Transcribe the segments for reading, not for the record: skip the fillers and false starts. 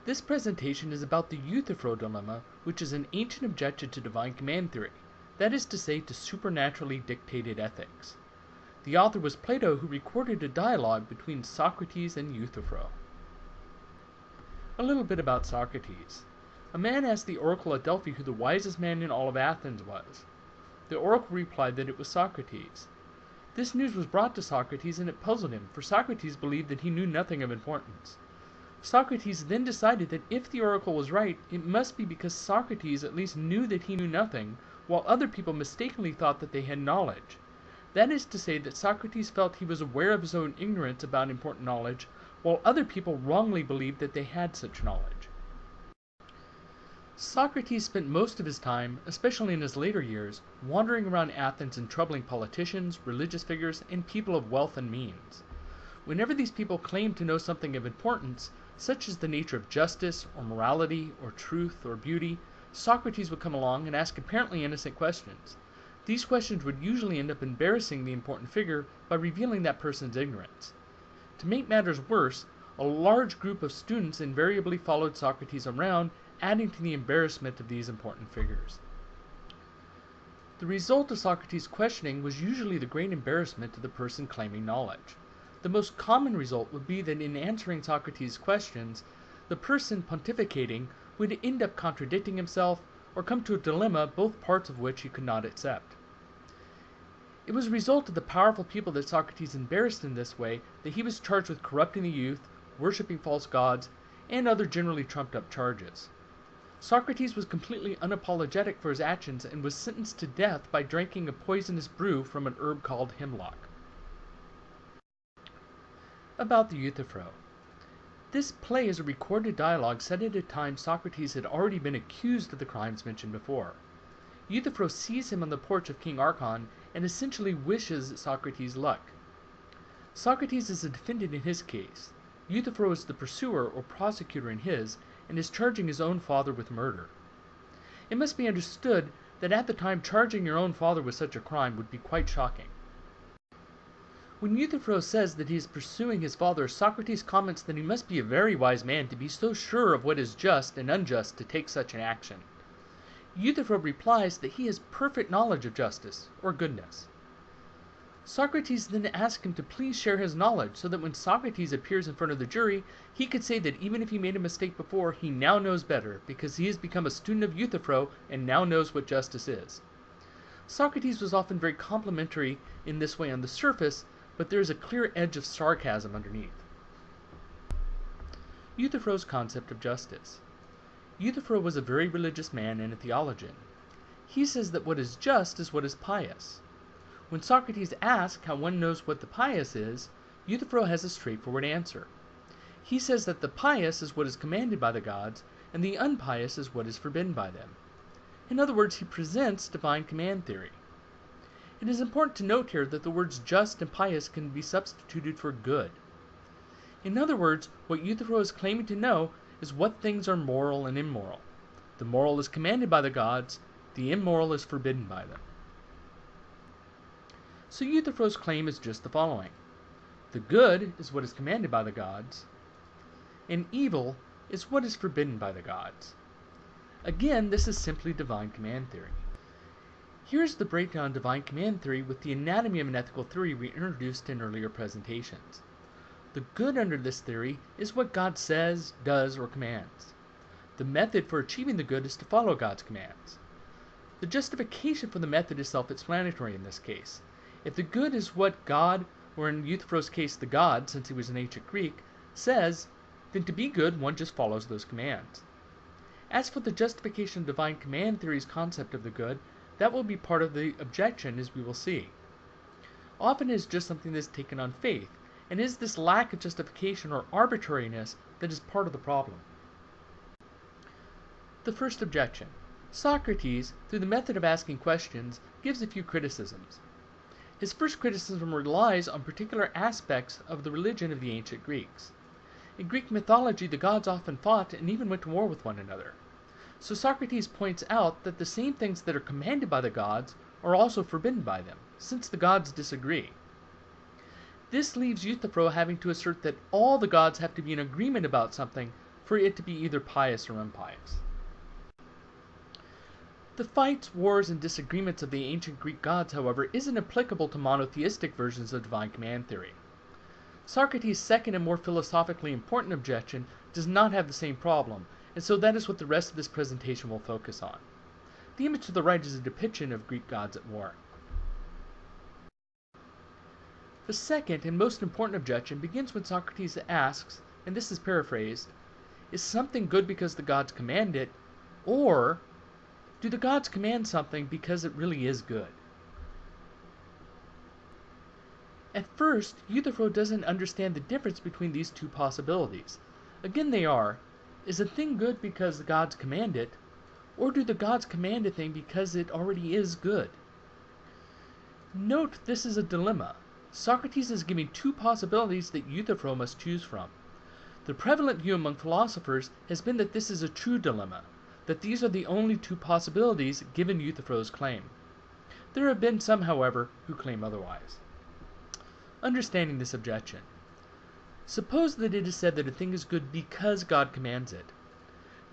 This presentation is about the Euthyphro dilemma, which is an ancient objection to divine command theory, that is to say, to supernaturally dictated ethics. The author was Plato, who recorded a dialogue between Socrates and Euthyphro. A little bit about Socrates. A man asked the oracle at Delphi who the wisest man in all of Athens was. The oracle replied that it was Socrates. This news was brought to Socrates, and it puzzled him, for Socrates believed that he knew nothing of importance. Socrates then decided that if the oracle was right, it must be because Socrates at least knew that he knew nothing, while other people mistakenly thought that they had knowledge. That is to say, that Socrates felt he was aware of his own ignorance about important knowledge, while other people wrongly believed that they had such knowledge. Socrates spent most of his time, especially in his later years, wandering around Athens and troubling politicians, religious figures, and people of wealth and means. Whenever these people claimed to know something of importance, such as the nature of justice, or morality, or truth, or beauty, Socrates would come along and ask apparently innocent questions. These questions would usually end up embarrassing the important figure by revealing that person's ignorance. To make matters worse, a large group of students invariably followed Socrates around, adding to the embarrassment of these important figures. The result of Socrates' questioning was usually the great embarrassment of the person claiming knowledge. The most common result would be that in answering Socrates' questions, the person pontificating would end up contradicting himself or come to a dilemma, both parts of which he could not accept. It was a result of the powerful people that Socrates embarrassed in this way that he was charged with corrupting the youth, worshipping false gods, and other generally trumped-up charges. Socrates was completely unapologetic for his actions and was sentenced to death by drinking a poisonous brew from an herb called hemlock. About the Euthyphro. This play is a recorded dialogue set at a time Socrates had already been accused of the crimes mentioned before. Euthyphro sees him on the porch of King Archon and essentially wishes Socrates luck. Socrates is the defendant in his case. Euthyphro is the pursuer or prosecutor in his, and is charging his own father with murder. It must be understood that at the time charging your own father with such a crime would be quite shocking. When Euthyphro says that he is pursuing his father, Socrates comments that he must be a very wise man to be so sure of what is just and unjust to take such an action. Euthyphro replies that he has perfect knowledge of justice, or goodness. Socrates then asks him to please share his knowledge, so that when Socrates appears in front of the jury, he could say that even if he made a mistake before, he now knows better, because he has become a student of Euthyphro and now knows what justice is. Socrates was often very complimentary in this way on the surface, but there is a clear edge of sarcasm underneath. Euthyphro's concept of justice. Euthyphro was a very religious man and a theologian. He says that what is just is what is pious. When Socrates asks how one knows what the pious is, Euthyphro has a straightforward answer. He says that the pious is what is commanded by the gods, and the unpious is what is forbidden by them. In other words, he presents divine command theory. It is important to note here that the words just and pious can be substituted for good. In other words, what Euthyphro is claiming to know is what things are moral and immoral. The moral is commanded by the gods, the immoral is forbidden by them. So Euthyphro's claim is just the following. The good is what is commanded by the gods, and evil is what is forbidden by the gods. Again, this is simply divine command theory. Here's the breakdown of divine command theory with the anatomy of an ethical theory we introduced in earlier presentations. The good under this theory is what God says, does, or commands. The method for achieving the good is to follow God's commands. The justification for the method is self-explanatory in this case. If the good is what God, or in Euthyphro's case the god, since he was an ancient Greek, says, then to be good one just follows those commands. As for the justification of divine command theory's concept of the good, that will be part of the objection, as we will see. Often it is just something that is taken on faith, and it is this lack of justification or arbitrariness that is part of the problem. The first objection. Socrates, through the method of asking questions, gives a few criticisms. His first criticism relies on particular aspects of the religion of the ancient Greeks. In Greek mythology, the gods often fought and even went to war with one another. So Socrates points out that the same things that are commanded by the gods are also forbidden by them, since the gods disagree. This leaves Euthyphro having to assert that all the gods have to be in agreement about something for it to be either pious or impious. The fights, wars, and disagreements of the ancient Greek gods, however, isn't applicable to monotheistic versions of divine command theory. Socrates' second and more philosophically important objection does not have the same problem, and so that is what the rest of this presentation will focus on. The image to the right is a depiction of Greek gods at war. The second and most important objection begins when Socrates asks, and this is paraphrased, is something good because the gods command it, or do the gods command something because it really is good? At first, Euthyphro doesn't understand the difference between these two possibilities. Again, they are, is a thing good because the gods command it, or do the gods command a thing because it already is good? Note this is a dilemma. Socrates is giving two possibilities that Euthyphro must choose from. The prevalent view among philosophers has been that this is a true dilemma, that these are the only two possibilities given Euthyphro's claim. There have been some, however, who claim otherwise. Understanding this objection. Suppose that it is said that a thing is good because God commands it.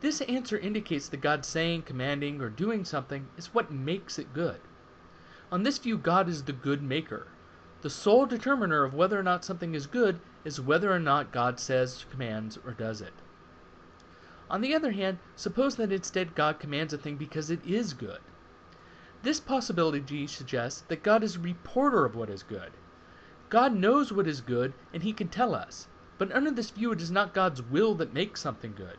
This answer indicates that God saying, commanding, or doing something is what makes it good. On this view, God is the good maker. The sole determiner of whether or not something is good is whether or not God says, commands, or does it. On the other hand, suppose that instead God commands a thing because it is good. This possibility suggests that God is a reporter of what is good. God knows what is good, and he can tell us, but under this view it is not God's will that makes something good.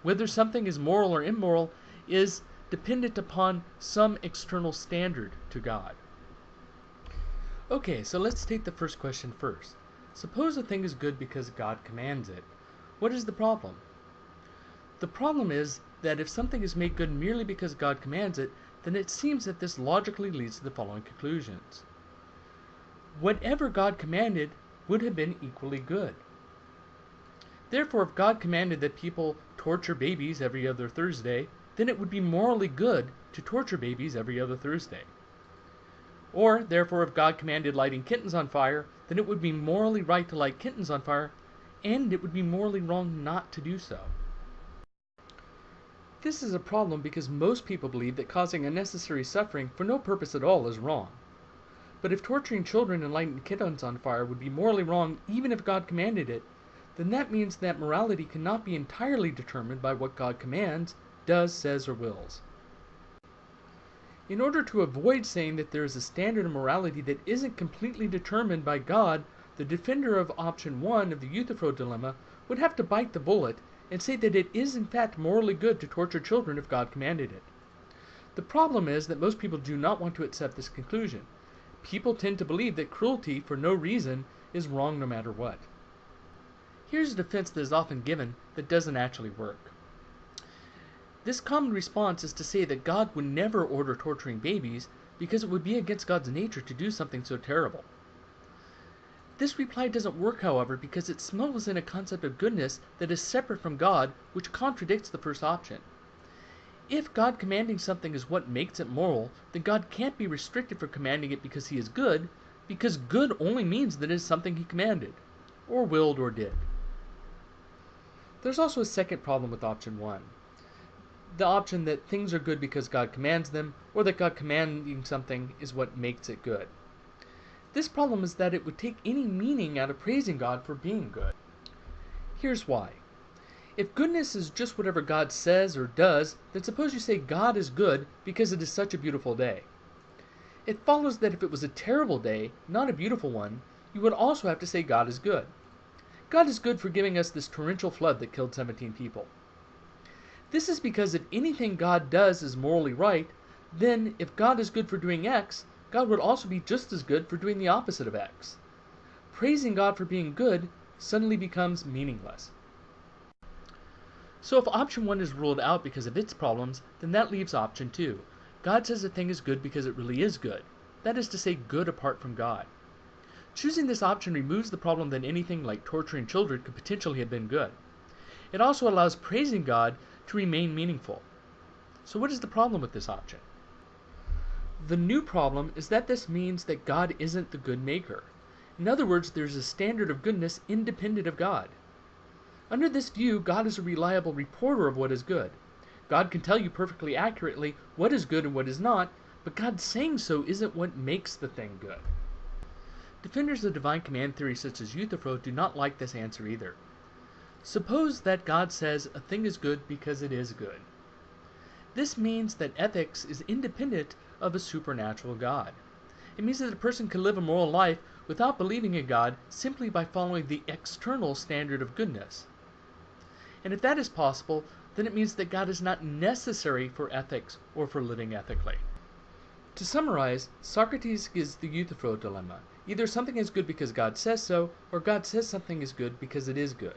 Whether something is moral or immoral is dependent upon some external standard to God. Okay, so let's take the first question first. Suppose a thing is good because God commands it. What is the problem? The problem is that if something is made good merely because God commands it, then it seems that this logically leads to the following conclusions. Whatever God commanded would have been equally good. Therefore, if God commanded that people torture babies every other Thursday, then it would be morally good to torture babies every other Thursday. Or, therefore, if God commanded lighting kittens on fire, then it would be morally right to light kittens on fire, and it would be morally wrong not to do so. This is a problem because most people believe that causing unnecessary suffering for no purpose at all is wrong. But if torturing children and lighting kittens on fire would be morally wrong even if God commanded it, then that means that morality cannot be entirely determined by what God commands, does, says, or wills. In order to avoid saying that there is a standard of morality that isn't completely determined by God, the defender of option 1 of the Euthyphro dilemma would have to bite the bullet and say that it is in fact morally good to torture children if God commanded it. The problem is that most people do not want to accept this conclusion. People tend to believe that cruelty for no reason is wrong no matter what. Here's a defense that is often given that doesn't actually work. This common response is to say that God would never order torturing babies because it would be against God's nature to do something so terrible. This reply doesn't work, however, because it smuggles in a concept of goodness that is separate from God, which contradicts the first option. If God commanding something is what makes it moral, then God can't be restricted for commanding it because he is good, because good only means that it is something he commanded, or willed, or did. There's also a second problem with option 1. The option that things are good because God commands them, or that God commanding something is what makes it good. This problem is that it would take any meaning out of praising God for being good. Here's why. If goodness is just whatever God says or does, then suppose you say God is good because it is such a beautiful day. It follows that if it was a terrible day, not a beautiful one, you would also have to say God is good. God is good for giving us this torrential flood that killed 17 people. This is because if anything God does is morally right, then if God is good for doing X, God would also be just as good for doing the opposite of X. Praising God for being good suddenly becomes meaningless. So if option 1 is ruled out because of its problems, then that leaves option 2. God says a thing is good because it really is good. That is to say, good apart from God. Choosing this option removes the problem that anything like torturing children could potentially have been good. It also allows praising God to remain meaningful. So what is the problem with this option? The new problem is that this means that God isn't the good maker. In other words, there's a standard of goodness independent of God. Under this view, God is a reliable reporter of what is good. God can tell you perfectly accurately what is good and what is not, but God saying so isn't what makes the thing good. Defenders of divine command theory such as Euthyphro do not like this answer either. Suppose that God says a thing is good because it is good. This means that ethics is independent of a supernatural God. It means that a person can live a moral life without believing in God simply by following the external standard of goodness. And if that is possible, then it means that God is not necessary for ethics or for living ethically. To summarize, Socrates gives the Euthyphro dilemma. Either something is good because God says so, or God says something is good because it is good.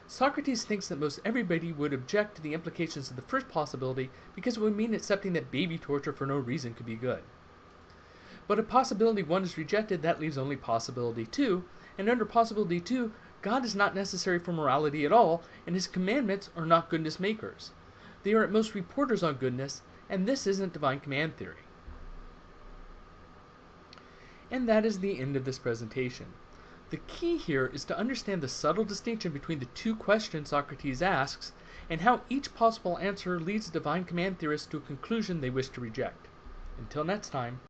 Socrates thinks that most everybody would object to the implications of the first possibility because it would mean accepting that baby torture for no reason could be good. But if possibility 1 is rejected, that leaves only possibility 2, and under possibility 2, God is not necessary for morality at all, and his commandments are not goodness makers. They are at most reporters on goodness, and this isn't divine command theory. And that is the end of this presentation. The key here is to understand the subtle distinction between the two questions Socrates asks, and how each possible answer leads divine command theorists to a conclusion they wish to reject. Until next time.